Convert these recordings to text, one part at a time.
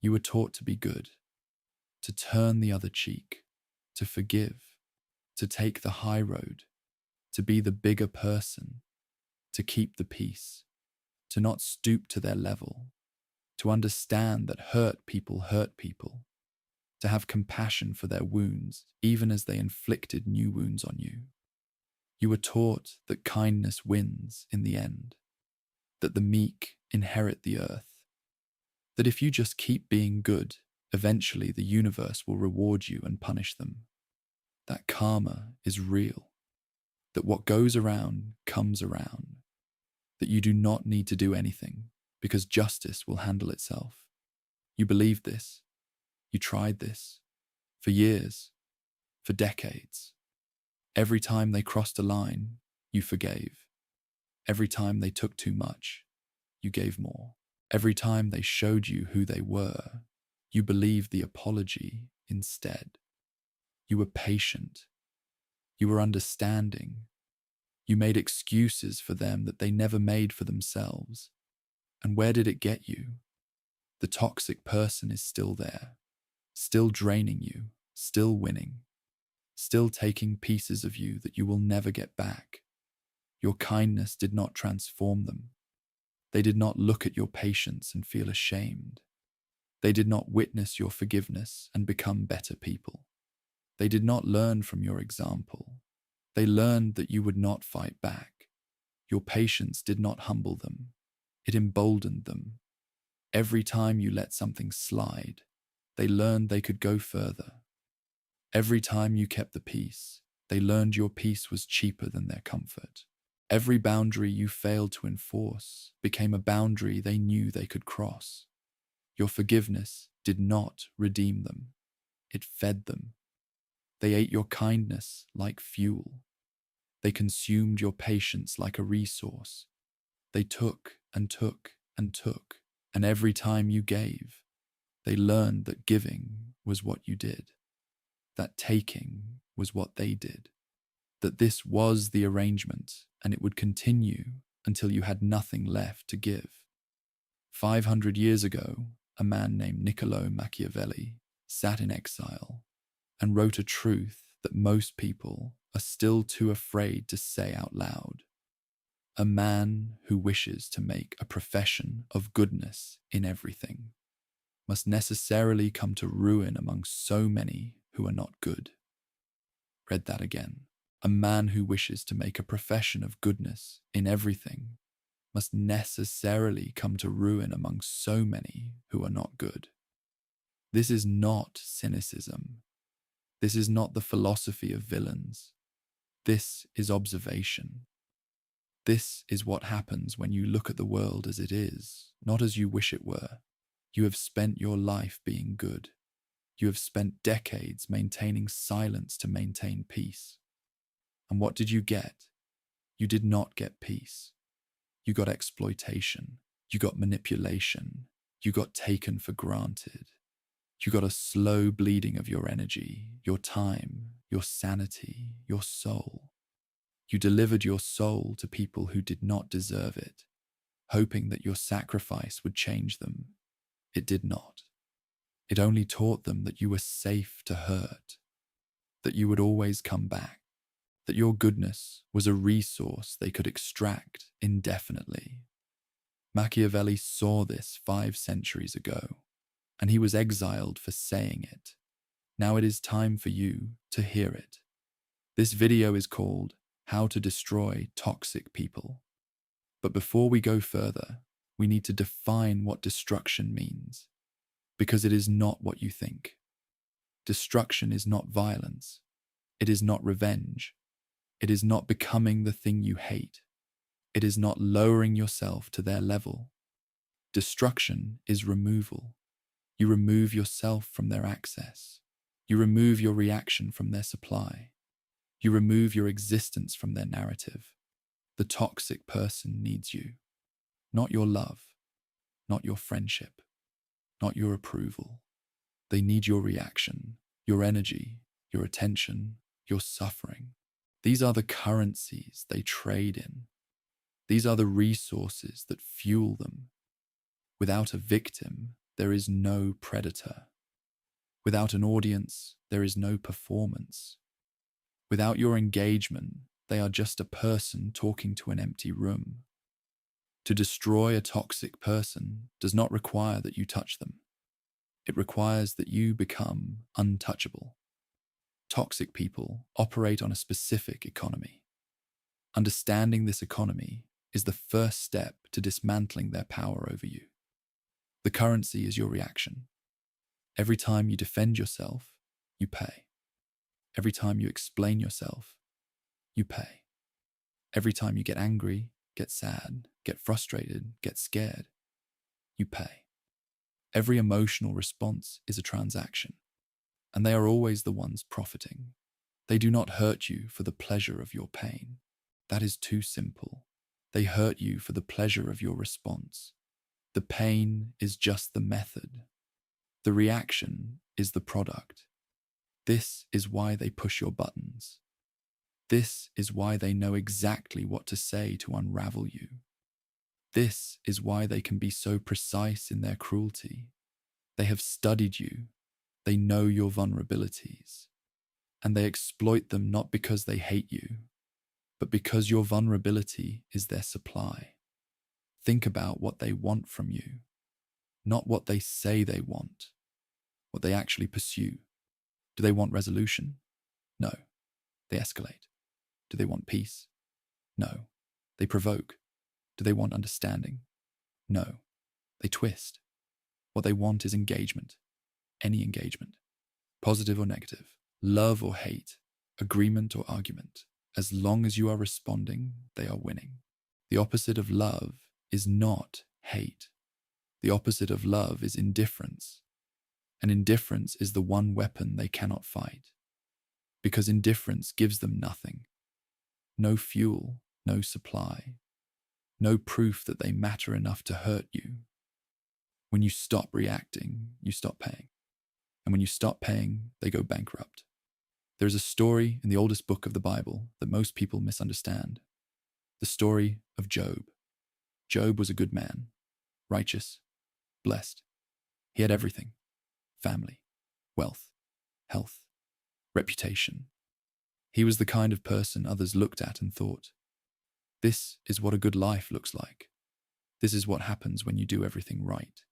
You were taught to be good, to turn the other cheek, to forgive, to take the high road, to be the bigger person, to keep the peace, to not stoop to their level, to understand that hurt people, to have compassion for their wounds, even as they inflicted new wounds on you. You were taught that kindness wins in the end, that the meek inherit the earth, that if you just keep being good, eventually the universe will reward you and punish them, that karma is real, that what goes around comes around, that you do not need to do anything because justice will handle itself. You believed this. You tried this. For years. For decades. Every time they crossed a line, you forgave. Every time they took too much, you gave more. Every time they showed you who they were, you believed the apology instead. You were patient. You were understanding. You made excuses for them that they never made for themselves. And where did it get you? The toxic person is still there, still draining you, still winning, still taking pieces of you that you will never get back. Your kindness did not transform them. They did not look at your patience and feel ashamed. They did not witness your forgiveness and become better people. They did not learn from your example. They learned that you would not fight back. Your patience did not humble them. It emboldened them. Every time you let something slide, they learned they could go further. Every time you kept the peace, they learned your peace was cheaper than their comfort. Every boundary you failed to enforce became a boundary they knew they could cross. Your forgiveness did not redeem them. It fed them. They ate your kindness like fuel. They consumed your patience like a resource. They took and took and took, and every time you gave, they learned that giving was what you did, that taking was what they did, that this was the arrangement and it would continue until you had nothing left to give. 500 years ago, a man named Niccolo Machiavelli sat in exile and wrote a truth that most people are still too afraid to say out loud. A man who wishes to make a profession of goodness in everything must necessarily come to ruin among so many who are not good. Read that again. A man who wishes to make a profession of goodness in everything must necessarily come to ruin among so many who are not good. This is not cynicism. This is not the philosophy of villains. This is observation. This is what happens when you look at the world as it is, not as you wish it were. You have spent your life being good. You have spent decades maintaining silence to maintain peace. And what did you get? You did not get peace. You got exploitation. You got manipulation. You got taken for granted. You got a slow bleeding of your energy, your time, your sanity, your soul. You delivered your soul to people who did not deserve it, hoping that your sacrifice would change them. It did not. It only taught them that you were safe to hurt, that you would always come back, that your goodness was a resource they could extract indefinitely. Machiavelli saw this 5 centuries ago, and he was exiled for saying it. Now it is time for you to hear it. This video is called How to Destroy Toxic People. But before we go further, we need to define what destruction means, because it is not what you think. Destruction is not violence. It is not revenge. It is not becoming the thing you hate. It is not lowering yourself to their level. Destruction is removal. You remove yourself from their access. You remove your reaction from their supply. You remove your existence from their narrative. The toxic person needs you. Not your love. Not your friendship. Not your approval. They need your reaction, your energy, your attention, your suffering. These are the currencies they trade in. These are the resources that fuel them. Without a victim, there is no predator. Without an audience, there is no performance. Without your engagement, they are just a person talking to an empty room. To destroy a toxic person does not require that you touch them. It requires that you become untouchable. Toxic people operate on a specific economy. Understanding this economy is the first step to dismantling their power over you. The currency is your reaction. Every time you defend yourself, you pay. Every time you explain yourself, you pay. Every time you get angry, get sad, get frustrated, get scared, you pay. Every emotional response is a transaction, and they are always the ones profiting. They do not hurt you for the pleasure of your pain. That is too simple. They hurt you for the pleasure of your response. The pain is just the method. The reaction is the product. This is why they push your buttons. This is why they know exactly what to say to unravel you. This is why they can be so precise in their cruelty. They have studied you. They know your vulnerabilities. And they exploit them not because they hate you, but because your vulnerability is their supply. Think about what they want from you, not what they say they want, what they actually pursue. Do they want resolution? No. They escalate. Do they want peace? No. They provoke. Do they want understanding? No. They twist. What they want is engagement. Any engagement. Positive or negative. Love or hate. Agreement or argument. As long as you are responding, they are winning. The opposite of love is not hate. The opposite of love is indifference. And indifference is the one weapon they cannot fight. Because indifference gives them nothing. No fuel, no supply. No proof that they matter enough to hurt you. When you stop reacting, you stop paying. And when you stop paying, they go bankrupt. There is a story in the oldest book of the Bible that most people misunderstand. The story of Job. Job was a good man, righteous, blessed. He had everything: family, wealth, health, reputation. He was the kind of person others looked at and thought, this is what a good life looks like. This is what happens when you do everything right.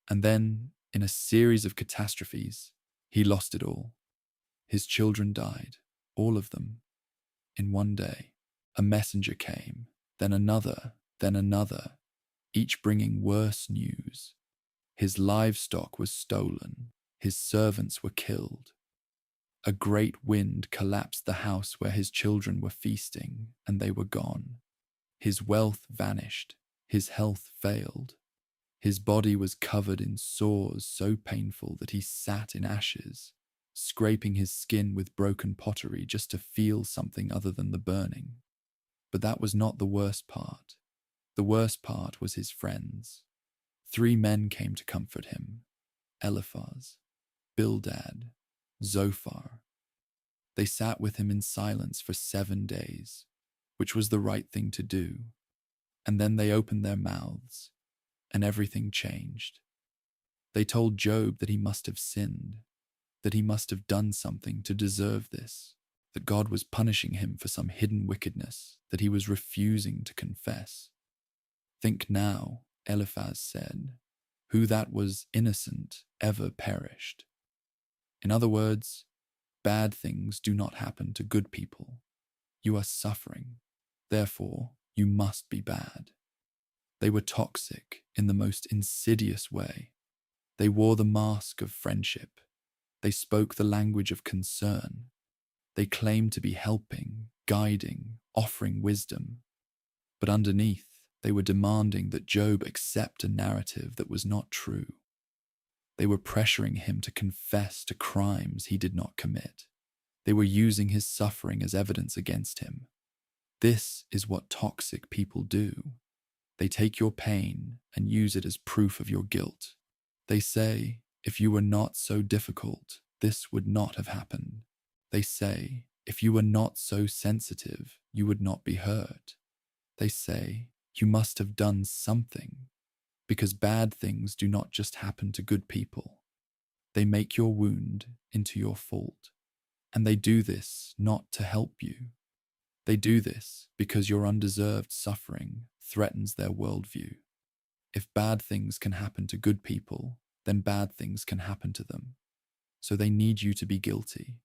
And then, in a series of catastrophes, he lost it all. His children died, all of them, in one day. A messenger came, then another, each bringing worse news. His livestock was stolen, his servants were killed. A great wind collapsed the house where his children were feasting, and they were gone. His wealth vanished, his health failed. His body was covered in sores so painful that he sat in ashes, scraping his skin with broken pottery just to feel something other than the burning. But that was not the worst part. The worst part was his friends. 3 men came to comfort him: Eliphaz, Bildad, Zophar. They sat with him in silence for 7 days, which was the right thing to do. And then they opened their mouths, and everything changed. They told Job that he must have sinned, that he must have done something to deserve this, that God was punishing him for some hidden wickedness that he was refusing to confess. Think now, Eliphaz said, who that was innocent ever perished. In other words, bad things do not happen to good people. You are suffering. Therefore, you must be bad. They were toxic in the most insidious way. They wore the mask of friendship. They spoke the language of concern. They claimed to be helping, guiding, offering wisdom. But underneath, they were demanding that Job accept a narrative that was not true. They were pressuring him to confess to crimes he did not commit. They were using his suffering as evidence against him. This is what toxic people do. They take your pain and use it as proof of your guilt. They say, if you were not so difficult, this would not have happened. They say, if you were not so sensitive, you would not be hurt. They say, you must have done something. Because bad things do not just happen to good people. They make your wound into your fault. And they do this not to help you. They do this because your undeserved suffering threatens their worldview. If bad things can happen to good people, then bad things can happen to them. So they need you to be guilty.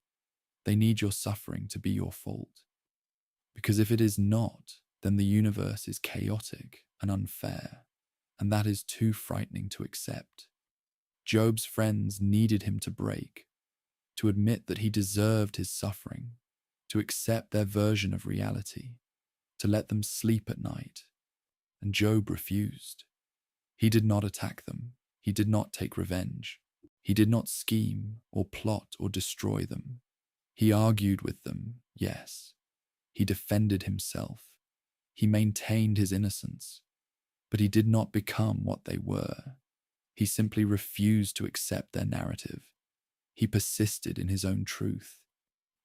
They need your suffering to be your fault. Because if it is not, then the universe is chaotic and unfair, and that is too frightening to accept. Job's friends needed him to break, to admit that he deserved his suffering, to accept their version of reality, to let them sleep at night. And Job refused. He did not attack them. He did not take revenge. He did not scheme or plot or destroy them. He argued with them, yes. He defended himself. He maintained his innocence. But he did not become what they were. He simply refused to accept their narrative. He persisted in his own truth.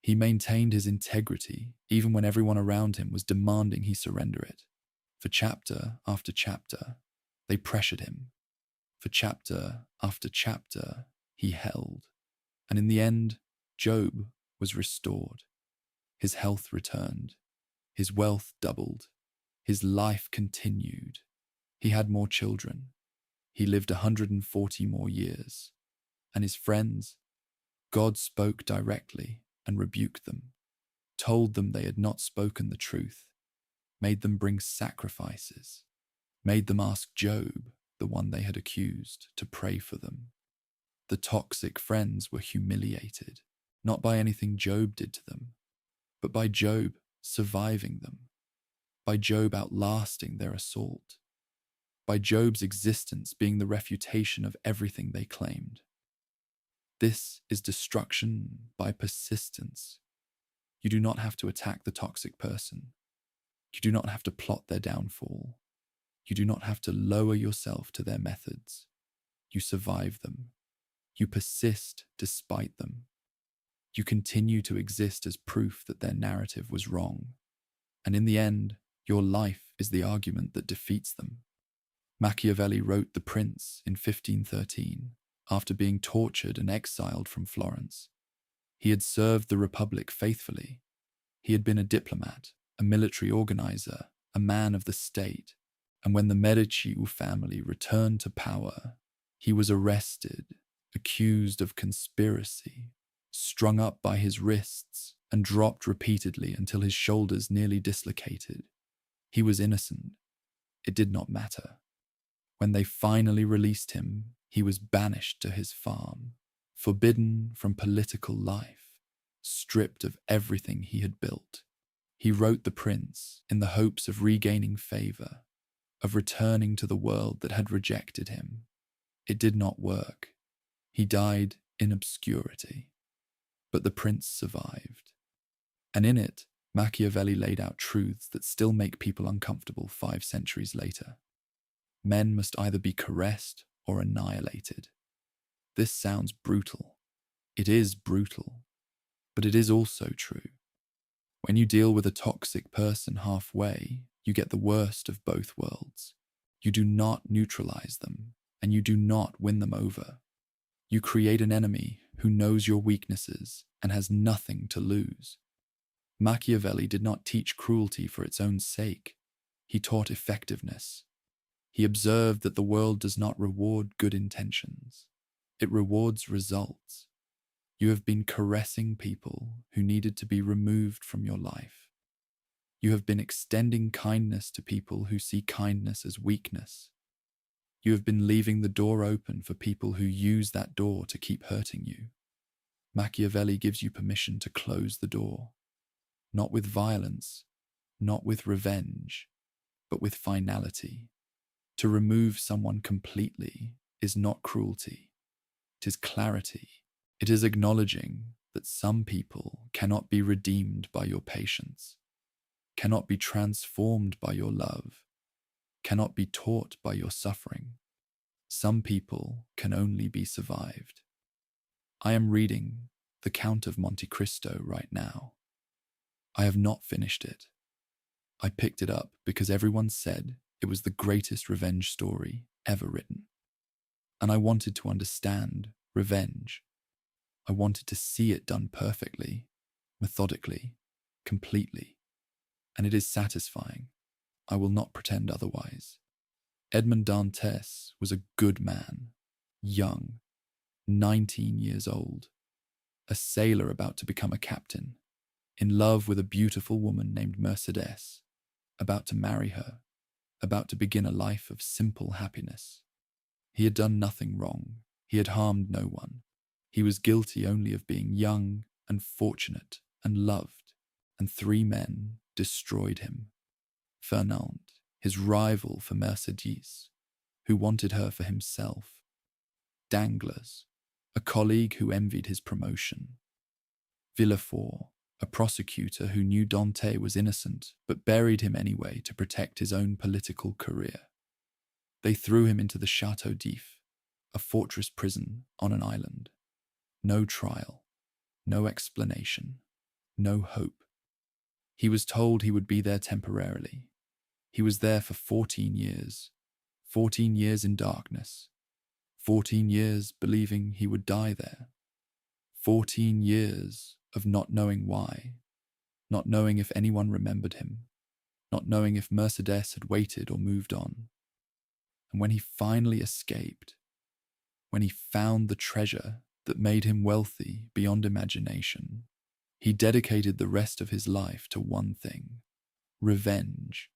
He maintained his integrity even when everyone around him was demanding he surrender it. For chapter after chapter, they pressured him. For chapter after chapter, he held. And in the end, Job was restored. His health returned. His wealth doubled. His life continued. He had more children. He lived 140 more years. And his friends, God spoke directly and rebuked them, told them they had not spoken the truth, made them bring sacrifices, made them ask Job, the one they had accused, to pray for them. The toxic friends were humiliated, not by anything Job did to them, but by Job surviving them, by Job outlasting their assault, by Job's existence being the refutation of everything they claimed. This is destruction by persistence. You do not have to attack the toxic person. You do not have to plot their downfall. You do not have to lower yourself to their methods. You survive them. You persist despite them. You continue to exist as proof that their narrative was wrong. And in the end, your life is the argument that defeats them. Machiavelli wrote The Prince in 1513 after being tortured and exiled from Florence. He had served the Republic faithfully. He had been a diplomat, a military organizer, a man of the state. And when the Medici family returned to power, he was arrested, accused of conspiracy, strung up by his wrists, and dropped repeatedly until his shoulders nearly dislocated. He was innocent. It did not matter. When they finally released him, he was banished to his farm, forbidden from political life, stripped of everything he had built. He wrote The Prince in the hopes of regaining favor, of returning to the world that had rejected him. It did not work. He died in obscurity. But The Prince survived. And in it, Machiavelli laid out truths that still make people uncomfortable 5 centuries later. Men must either be caressed or annihilated. This sounds brutal. It is brutal. But it is also true. When you deal with a toxic person halfway, you get the worst of both worlds. You do not neutralize them, and you do not win them over. You create an enemy who knows your weaknesses and has nothing to lose. Machiavelli did not teach cruelty for its own sake. He taught effectiveness. He observed that the world does not reward good intentions. It rewards results. You have been caressing people who needed to be removed from your life. You have been extending kindness to people who see kindness as weakness. You have been leaving the door open for people who use that door to keep hurting you. Machiavelli gives you permission to close the door, not with violence, not with revenge, but with finality. To remove someone completely is not cruelty. It is clarity. It is acknowledging that some people cannot be redeemed by your patience, cannot be transformed by your love, cannot be taught by your suffering. Some people can only be survived. I am reading The Count of Monte Cristo right now. I have not finished it. I picked it up because everyone said it was the greatest revenge story ever written. And I wanted to understand revenge. I wanted to see it done perfectly, methodically, completely. And it is satisfying. I will not pretend otherwise. Edmond Dantes was a good man, young, 19 years old, a sailor about to become a captain, in love with a beautiful woman named Mercedes, about to marry her, about to begin a life of simple happiness. He had done nothing wrong. He had harmed no one. He was guilty only of being young and fortunate and loved, and 3 men destroyed him. Fernand, his rival for Mercedes, who wanted her for himself. Danglars, a colleague who envied his promotion. Villefort, a prosecutor who knew Dante was innocent but buried him anyway to protect his own political career. They threw him into the Château d'If, a fortress prison on an island. No trial, no explanation, no hope. He was told he would be there temporarily. He was there for 14 years, 14 years in darkness, 14 years believing he would die there, 14 years of not knowing why, not knowing if anyone remembered him, not knowing if Mercedes had waited or moved on. And when he finally escaped, when he found the treasure that made him wealthy beyond imagination, he dedicated the rest of his life to one thing: revenge.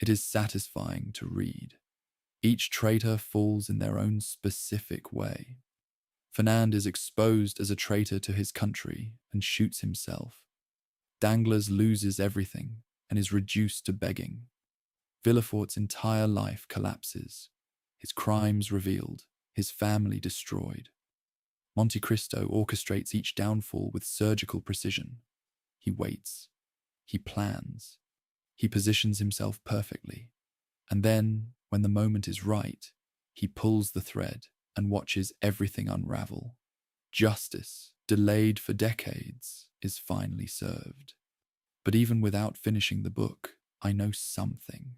It is satisfying to read. Each traitor falls in their own specific way. Fernand is exposed as a traitor to his country and shoots himself. Danglars loses everything and is reduced to begging. Villefort's entire life collapses, his crimes revealed, his family destroyed. Monte Cristo orchestrates each downfall with surgical precision. He waits. He plans. He positions himself perfectly. And then, when the moment is right, he pulls the thread and watches everything unravel. Justice, delayed for decades, is finally served. But even without finishing the book, I know something.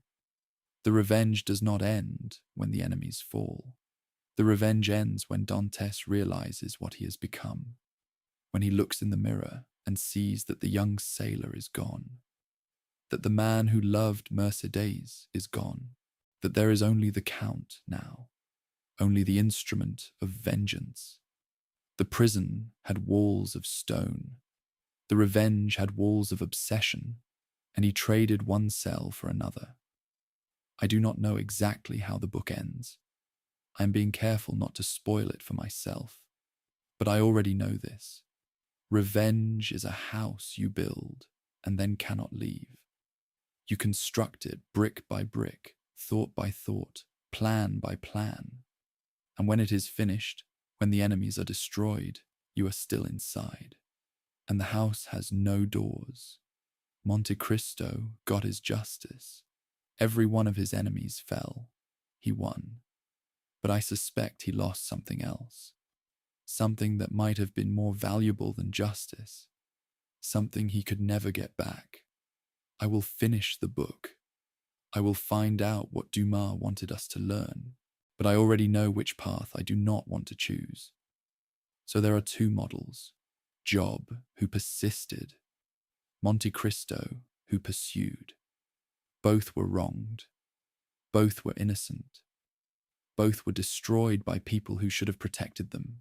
The revenge does not end when the enemies fall. The revenge ends when Dantes realizes what he has become, when he looks in the mirror and sees that the young sailor is gone, that the man who loved Mercedes is gone, that there is only the Count now, only the instrument of vengeance. The prison had walls of stone. The revenge had walls of obsession, and he traded one cell for another. I do not know exactly how the book ends. I am being careful not to spoil it for myself. But I already know this. Revenge is a house you build and then cannot leave. You construct it brick by brick, thought by thought, plan by plan. And when it is finished, when the enemies are destroyed, you are still inside. And the house has no doors. Monte Cristo got his justice. Every one of his enemies fell. He won. But I suspect he lost something else. Something that might have been more valuable than justice. Something he could never get back. I will finish the book. I will find out what Dumas wanted us to learn. But I already know which path I do not want to choose. So there are 2 models. Job, who persisted. Monte Cristo, who pursued. Both were wronged. Both were innocent. Both were destroyed by people who should have protected them.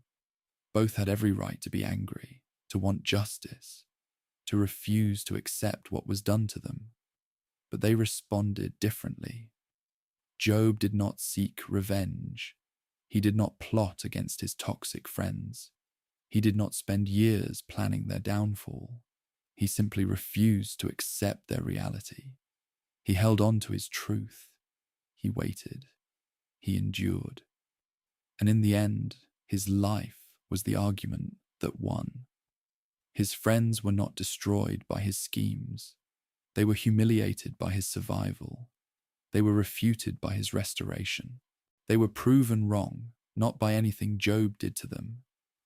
Both had every right to be angry, to want justice, to refuse to accept what was done to them. But they responded differently. Job did not seek revenge. He did not plot against his toxic friends. He did not spend years planning their downfall. He simply refused to accept their reality. He held on to his truth. He waited. He endured. And in the end, his life was the argument that won. His friends were not destroyed by his schemes. They were humiliated by his survival. They were refuted by his restoration. They were proven wrong, not by anything Job did to them,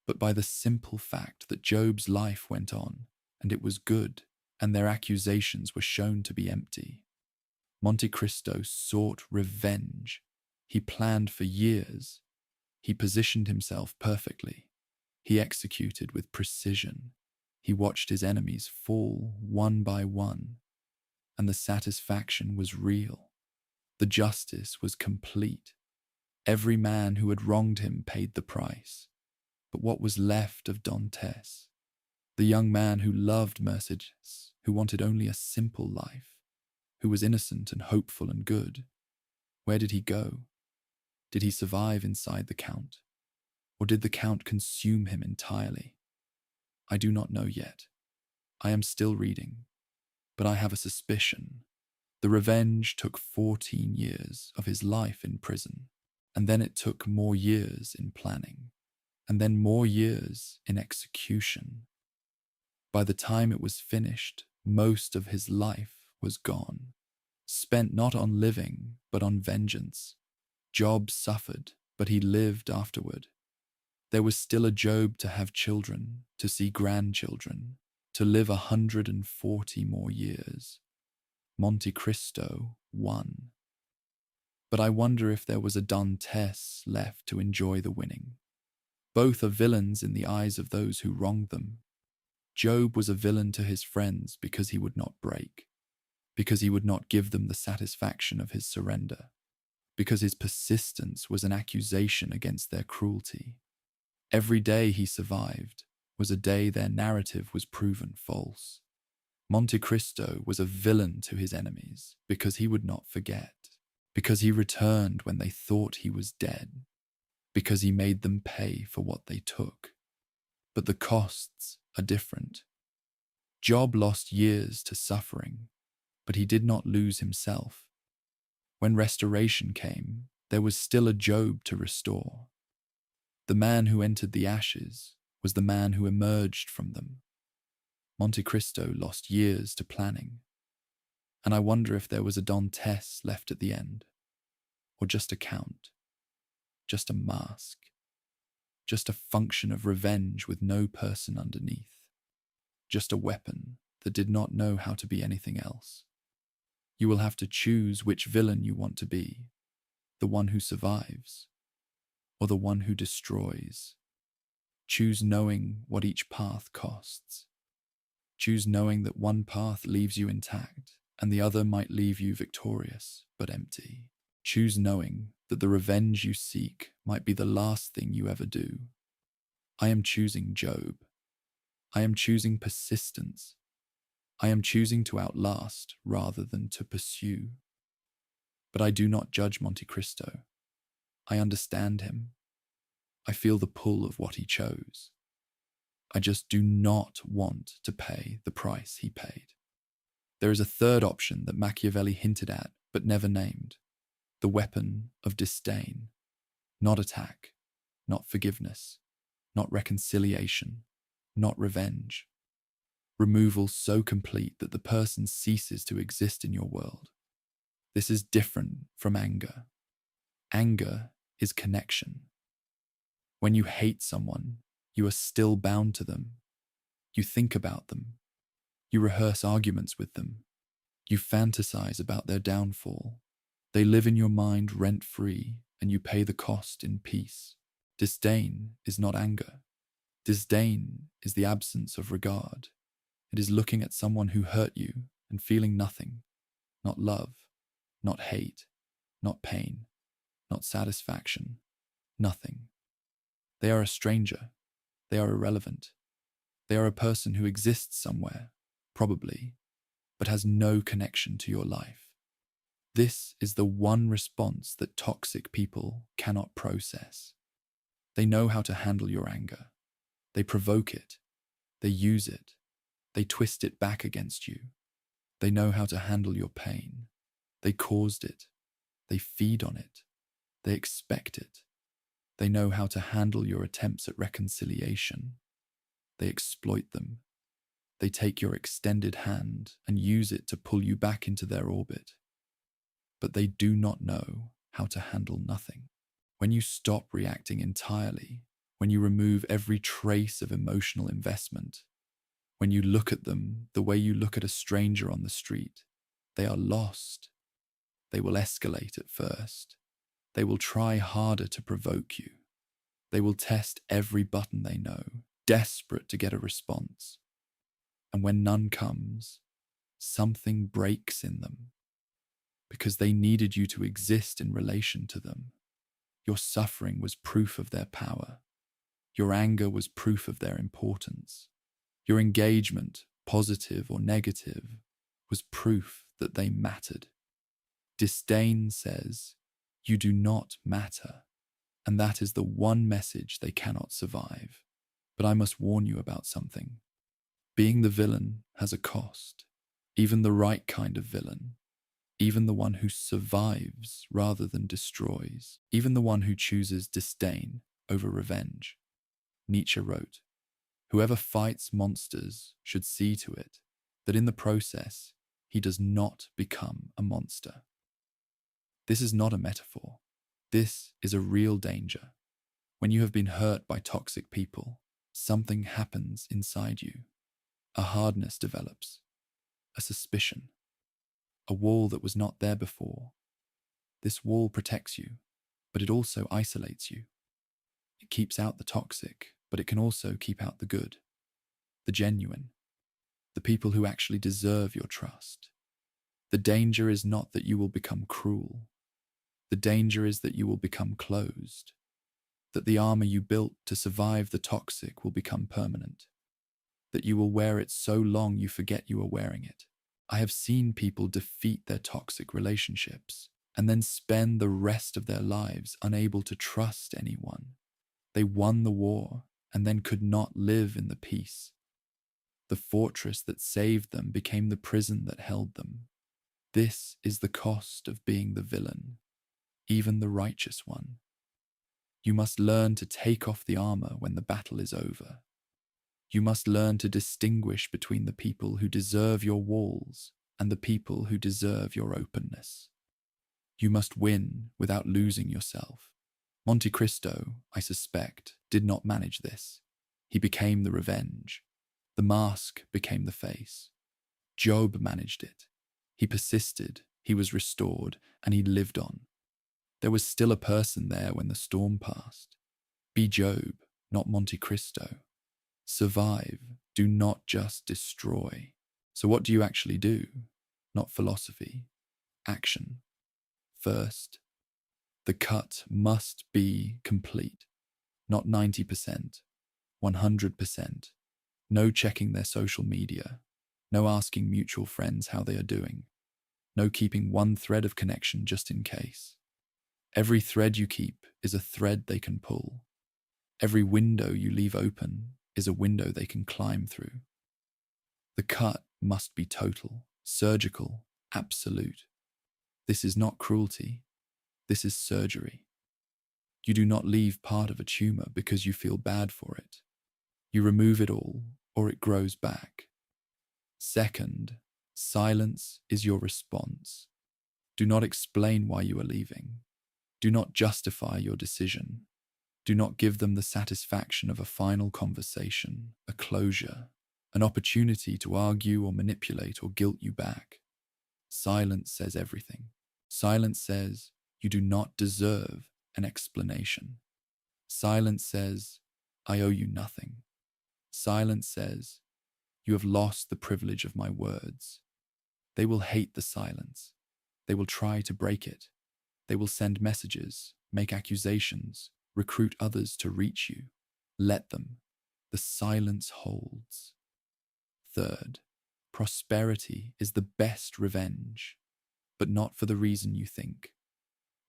but by the simple fact that Job's life went on, and it was good, and their accusations were shown to be empty. Monte Cristo sought revenge, He planned for years. He positioned himself perfectly. He executed with precision. He watched his enemies fall one by one, and the satisfaction was real. The justice was complete. Every man who had wronged him paid the price. But what was left of Dantes? The young man who loved Mercedes, who wanted only a simple life, who was innocent and hopeful and good. Where did he go? Did he survive inside the Count? Or did the Count consume him entirely? I do not know yet. I am still reading, but I have a suspicion. The revenge took 14 years of his life in prison, and then it took more years in planning, and then more years in execution. By the time it was finished, most of his life was gone, spent not on living, but on vengeance. Job suffered, but he lived afterward. There was still a Job to have children, to see grandchildren, to live 140 more years. Monte Cristo won. But I wonder if there was a Dantes left to enjoy the winning. Both are villains in the eyes of those who wronged them. Job was a villain to his friends because he would not break, because he would not give them the satisfaction of his surrender, because his persistence was an accusation against their cruelty. Every day he survived was a day their narrative was proven false. Monte Cristo was a villain to his enemies because he would not forget, because he returned when they thought he was dead, because he made them pay for what they took. But the costs are different. Job lost years to suffering, but he did not lose himself. When restoration came, there was still a Job to restore. The man who entered the ashes was the man who emerged from them. Monte Cristo lost years to planning, and I wonder if there was a Dantes left at the end, or just a Count, just a mask, just a function of revenge with no person underneath, just a weapon that did not know how to be anything else. You will have to choose which villain you want to be, the one who survives, or the one who destroys. Choose knowing what each path costs. Choose knowing that one path leaves you intact, and the other might leave you victorious, but empty. Choose knowing that the revenge you seek might be the last thing you ever do. I am choosing Job. I am choosing persistence. I am choosing to outlast rather than to pursue. But I do not judge Monte Cristo. I understand him. I feel the pull of what he chose. I just do not want to pay the price he paid. There is a third option that Machiavelli hinted at but never named, the weapon of disdain. Not attack, not forgiveness, not reconciliation, not revenge. Removal so complete that the person ceases to exist in your world. This is different from anger. Anger is connection. When you hate someone, you are still bound to them. You think about them. You rehearse arguments with them. You fantasize about their downfall. They live in your mind rent-free, and you pay the cost in peace. Disdain is not anger. Disdain is the absence of regard. It is looking at someone who hurt you and feeling nothing, not love, not hate, not pain, not satisfaction, nothing. They are a stranger. They are irrelevant. They are a person who exists somewhere, probably, but has no connection to your life. This is the one response that toxic people cannot process. They know how to handle your anger. They provoke it. They use it. They twist it back against you. They know how to handle your pain. They caused it. They feed on it. They expect it. They know how to handle your attempts at reconciliation. They exploit them. They take your extended hand and use it to pull you back into their orbit. But they do not know how to handle nothing. When you stop reacting entirely, when you remove every trace of emotional investment, when you look at them the way you look at a stranger on the street, they are lost. They will escalate at first. They will try harder to provoke you. They will test every button they know, desperate to get a response. And when none comes, something breaks in them, because they needed you to exist in relation to them. Your suffering was proof of their power. Your anger was proof of their importance. Your engagement, positive or negative, was proof that they mattered. Disdain says, "You do not matter," and that is the one message they cannot survive. But I must warn you about something. Being the villain has a cost. Even the right kind of villain. Even the one who survives rather than destroys. Even the one who chooses disdain over revenge. Nietzsche wrote, "Whoever fights monsters should see to it that in the process he does not become a monster." This is not a metaphor. This is a real danger. When you have been hurt by toxic people, something happens inside you. A hardness develops, a suspicion, a wall that was not there before. This wall protects you, but it also isolates you. It keeps out the toxic, but it can also keep out the good, the genuine, the people who actually deserve your trust. The danger is not that you will become cruel. The danger is that you will become closed, that the armor you built to survive the toxic will become permanent, that you will wear it so long you forget you are wearing it. I have seen people defeat their toxic relationships and then spend the rest of their lives unable to trust anyone. They won the war and then could not live in the peace. The fortress that saved them became the prison that held them. This is the cost of being the villain, even the righteous one. You must learn to take off the armor when the battle is over. You must learn to distinguish between the people who deserve your walls and the people who deserve your openness. You must win without losing yourself. Monte Cristo, I suspect, did not manage this. He became the revenge. The mask became the face. Job managed it. He persisted, he was restored, and he lived on. There was still a person there when the storm passed. Be Job, not Monte Cristo. Survive, do not just destroy. So what do you actually do? Not philosophy, action. First, the cut must be complete, not 90%, 100%. No checking their social media, no asking mutual friends how they are doing, no keeping one thread of connection just in case. Every thread you keep is a thread they can pull. Every window you leave open is a window they can climb through. The cut must be total, surgical, absolute. This is not cruelty. This is surgery. You do not leave part of a tumor because you feel bad for it. You remove it all, or it grows back. Second, silence is your response. Do not explain why you are leaving. Do not justify your decision. Do not give them the satisfaction of a final conversation, a closure, an opportunity to argue or manipulate or guilt you back. Silence says everything. Silence says you do not deserve an explanation. Silence says, I owe you nothing. Silence says, you have lost the privilege of my words. They will hate the silence. They will try to break it. They will send messages, make accusations, recruit others to reach you. Let them. The silence holds. Third, prosperity is the best revenge, but not for the reason you think.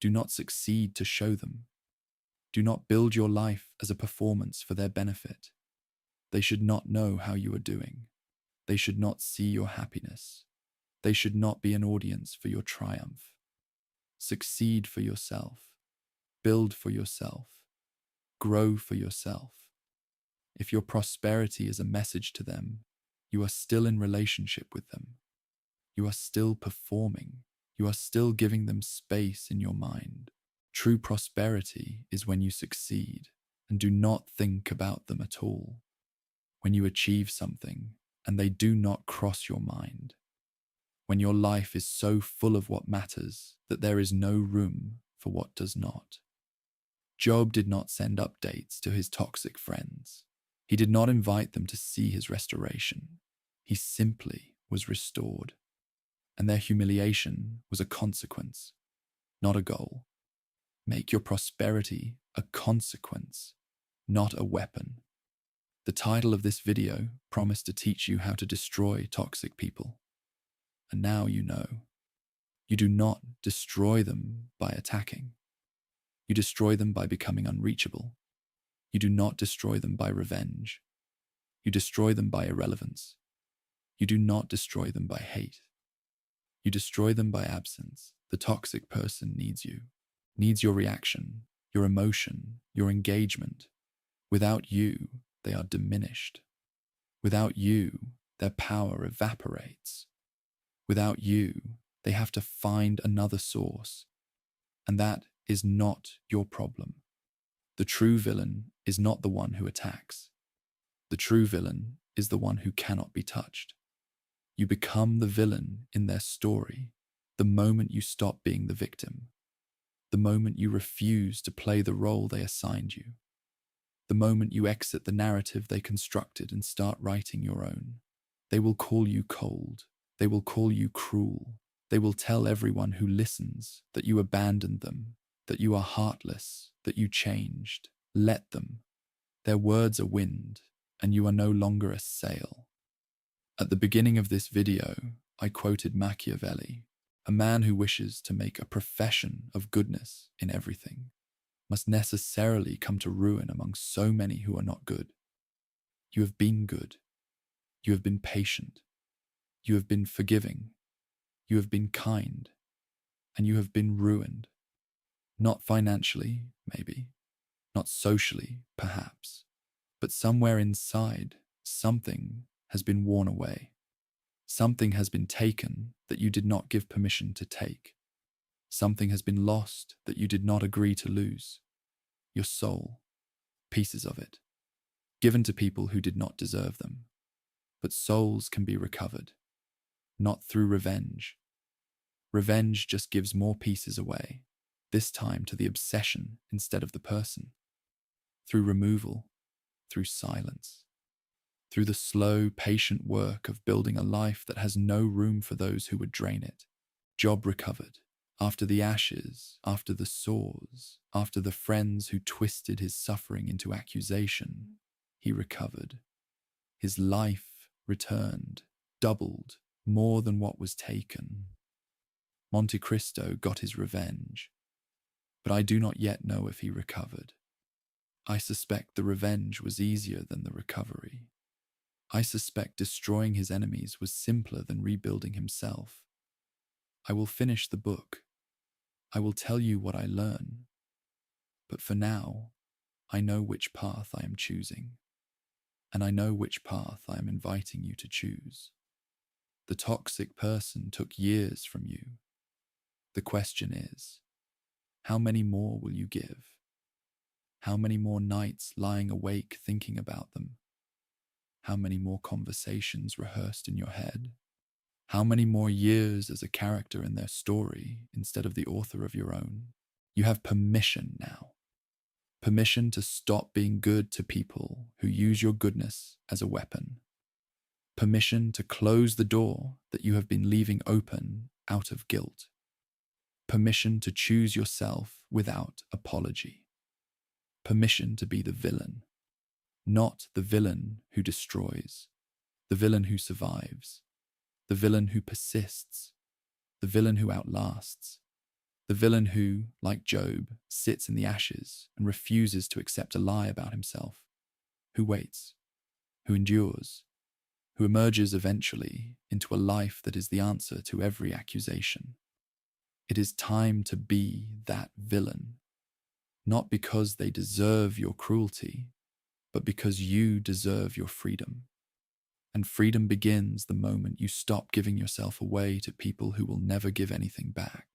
Do not succeed to show them. Do not build your life as a performance for their benefit. They should not know how you are doing. They should not see your happiness. They should not be an audience for your triumph. Succeed for yourself. Build for yourself. Grow for yourself. If your prosperity is a message to them, you are still in relationship with them. You are still performing. You are still giving them space in your mind. True prosperity is when you succeed and do not think about them at all. When you achieve something and they do not cross your mind. When your life is so full of what matters that there is no room for what does not. Job did not send updates to his toxic friends. He did not invite them to see his restoration. He simply was restored. And their humiliation was a consequence, not a goal. Make your prosperity a consequence, not a weapon. The title of this video promised to teach you how to destroy toxic people. And now you know. You do not destroy them by attacking. You destroy them by becoming unreachable. You do not destroy them by revenge. You destroy them by irrelevance. You do not destroy them by hate. You destroy them by absence. The toxic person needs you, needs your reaction, your emotion, your engagement. Without you, they are diminished. Without you, their power evaporates. Without you, they have to find another source. And that is not your problem. The true villain is not the one who attacks. The true villain is the one who cannot be touched. You become the villain in their story the moment you stop being the victim, the moment you refuse to play the role they assigned you, the moment you exit the narrative they constructed and start writing your own. They will call you cold. They will call you cruel. They will tell everyone who listens that you abandoned them, that you are heartless, that you changed. Let them. Their words are wind, and you are no longer a sail. At the beginning of this video, I quoted Machiavelli. A man who wishes to make a profession of goodness in everything must necessarily come to ruin among so many who are not good. You have been good. You have been patient. You have been forgiving. You have been kind. And you have been ruined. Not financially, maybe. Not socially, perhaps. But somewhere inside, something has been worn away. Something has been taken that you did not give permission to take. Something has been lost that you did not agree to lose. Your soul, pieces of it, given to people who did not deserve them. But souls can be recovered, not through revenge. Revenge just gives more pieces away, this time to the obsession instead of the person. Through removal, through silence. Through the slow, patient work of building a life that has no room for those who would drain it. Job recovered. After the ashes, after the sores, after the friends who twisted his suffering into accusation, he recovered. His life returned, doubled, more than what was taken. Monte Cristo got his revenge, but I do not yet know if he recovered. I suspect the revenge was easier than the recovery. I suspect destroying his enemies was simpler than rebuilding himself. I will finish the book. I will tell you what I learn. But for now, I know which path I am choosing. And I know which path I am inviting you to choose. The toxic person took years from you. The question is, how many more will you give? How many more nights lying awake thinking about them? How many more conversations rehearsed in your head? How many more years as a character in their story instead of the author of your own? You have permission now. Permission to stop being good to people who use your goodness as a weapon. Permission to close the door that you have been leaving open out of guilt. Permission to choose yourself without apology. Permission to be the villain. Not the villain who destroys, the villain who survives, the villain who persists, the villain who outlasts, the villain who, like Job, sits in the ashes and refuses to accept a lie about himself, who waits, who endures, who emerges eventually into a life that is the answer to every accusation. It is time to be that villain, not because they deserve your cruelty, but because you deserve your freedom. And freedom begins the moment you stop giving yourself away to people who will never give anything back.